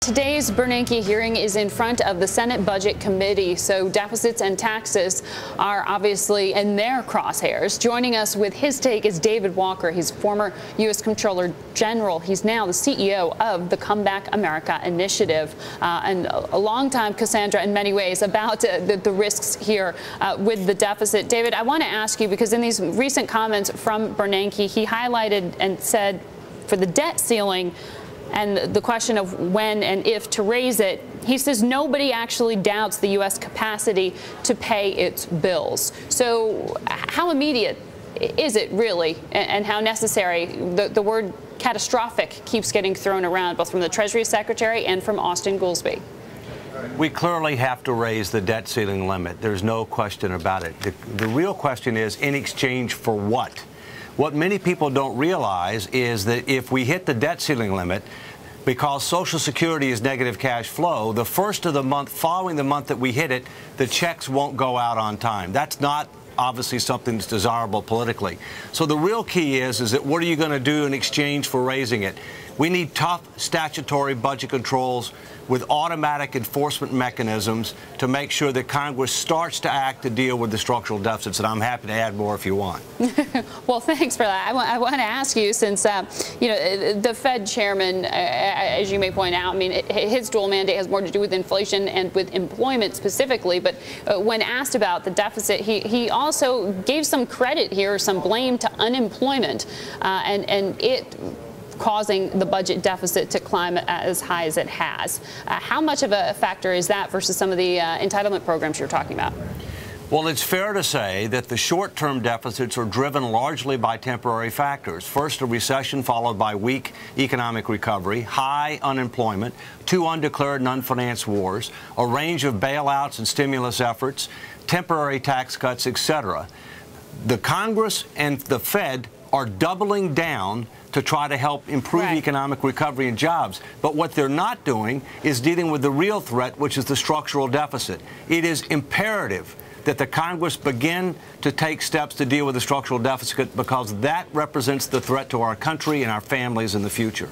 Today's Bernanke hearing is in front of the Senate Budget Committee, so deficits and taxes are obviously in their crosshairs. Joining us with his take is David Walker. He's former U.S. Comptroller General. He's now the CEO of the Comeback America Initiative, and a long time Cassandra in many ways about the risks here with the deficit. David, I want to ask you, because in these recent comments from Bernanke, he highlighted and said for the debt ceiling and the question of when and if to raise it, he says nobody actually doubts the U.S. capacity to pay its bills. So how immediate is it really, and how necessary? The word catastrophic keeps getting thrown around, both from the Treasury Secretary and from Austin Goolsbee. We clearly have to raise the debt ceiling limit. There's no question about it. The real question is, in exchange for what? What many people don't realize is that if we hit the debt ceiling limit, because Social Security is negative cash flow, the first of the month following the month that we hit it, the checks won't go out on time. That's not obviously something that's desirable politically. So the real key is that what are you going to do in exchange for raising it? We need tough statutory budget controls with automatic enforcement mechanisms to make sure that Congress starts to act to deal with the structural deficits. And I'm happy to add more if you want. Well, thanks for that. I want to ask you, since you know, the Fed chairman, as you may point out, I mean, his dual mandate has more to do with inflation and with employment specifically. But when asked about the deficit, he also gave some credit here, some blame to unemployment, and it causing the budget deficit to climb as high as it has. How much of a factor is that versus some of the entitlement programs you're talking about? Well, it's fair to say that the short-term deficits are driven largely by temporary factors. First, a recession followed by weak economic recovery, high unemployment, two undeclared and unfinanced wars, a range of bailouts and stimulus efforts, temporary tax cuts, etc. The Congress and the Fed are doubling down to try to help improve economic recovery and jobs. But what they're not doing is dealing with the real threat, which is the structural deficit. It is imperative that the Congress begin to take steps to deal with the structural deficit, because that represents the threat to our country and our families in the future.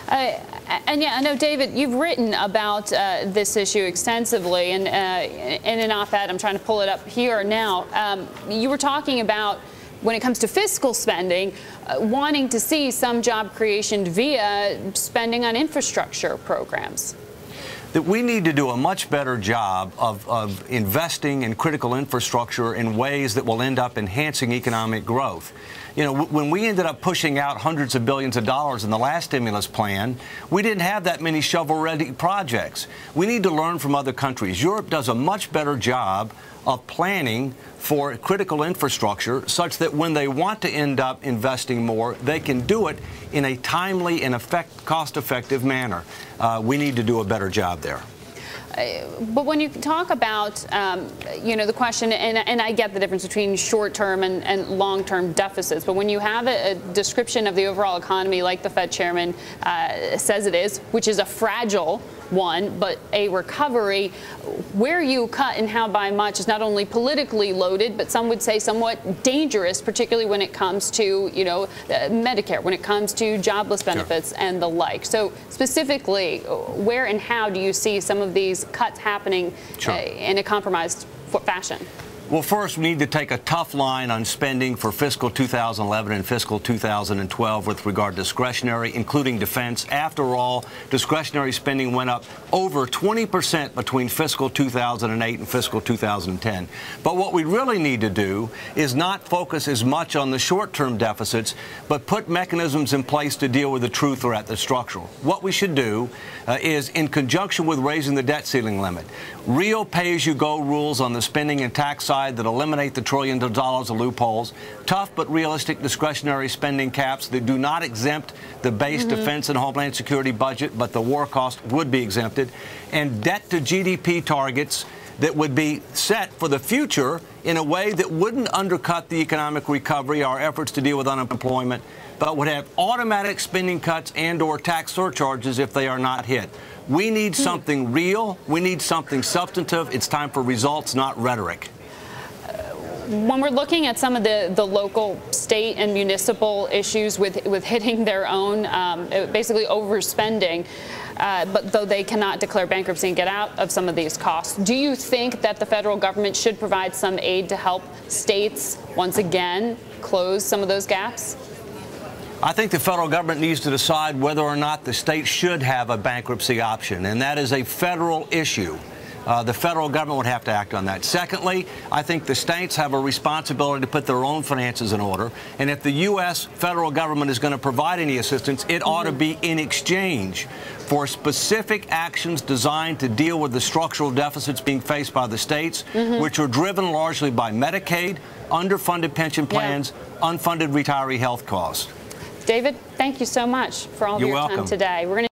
And yeah, I know, David, you've written about this issue extensively, and in an op-ed, I'm trying to pull it up here now, you were talking about, when it comes to fiscal spending, wanting to see some job creation via spending on infrastructure programs. That we need to do a much better job of investing in critical infrastructure in ways that will end up enhancing economic growth. You know, when we ended up pushing out hundreds of billions of dollars in the last stimulus plan, we didn't have that many shovel-ready projects. We need to learn from other countries. Europe does a much better job of planning for critical infrastructure such that when they want to end up investing more, they can do it in a timely and cost-effective manner. We need to do a better job there. But when you talk about, you know, the question, and I get the difference between short-term and long-term deficits, but when you have a description of the overall economy like the Fed chairman says it is, which is a fragile one, but a recovery, where you cut and how by much is not only politically loaded, but some would say somewhat dangerous, particularly when it comes to, you know, Medicare, when it comes to jobless benefits and the like. So specifically, where and how do you see some of these cuts happening in a compromised fashion? Well, first, we need to take a tough line on spending for fiscal 2011 and fiscal 2012 with regard to discretionary, including defense. After all, discretionary spending went up over 20% between fiscal 2008 and fiscal 2010. But what we really need to do is not focus as much on the short-term deficits, but put mechanisms in place to deal with the true threat, the structural. What we should do is, in conjunction with raising the debt ceiling limit, real pay-as-you-go rules on the spending and tax side that eliminate the trillions of dollars of loopholes, tough but realistic discretionary spending caps that do not exempt the base defense and homeland security budget, but the war cost would be exempted, and debt to GDP targets that would be set for the future in a way that wouldn't undercut the economic recovery, our efforts to deal with unemployment, but would have automatic spending cuts and/or tax surcharges if they are not hit. We need something real. We need something substantive. It's time for results, not rhetoric. When we're looking at some of the local, state, and municipal issues with hitting their own, basically overspending, but though they cannot declare bankruptcy and get out of some of these costs. Do you think that the federal government should provide some aid to help states once again close some of those gaps? I think the federal government needs to decide whether or not the state should have a bankruptcy option, and that is a federal issue. The federal government would have to act on that. Secondly, I think the states have a responsibility to put their own finances in order, and if the U.S. federal government is going to provide any assistance, it ought to be in exchange for specific actions designed to deal with the structural deficits being faced by the states, which are driven largely by Medicaid, underfunded pension plans, unfunded retiree health costs. David, thank you so much for all of your time today. We're going to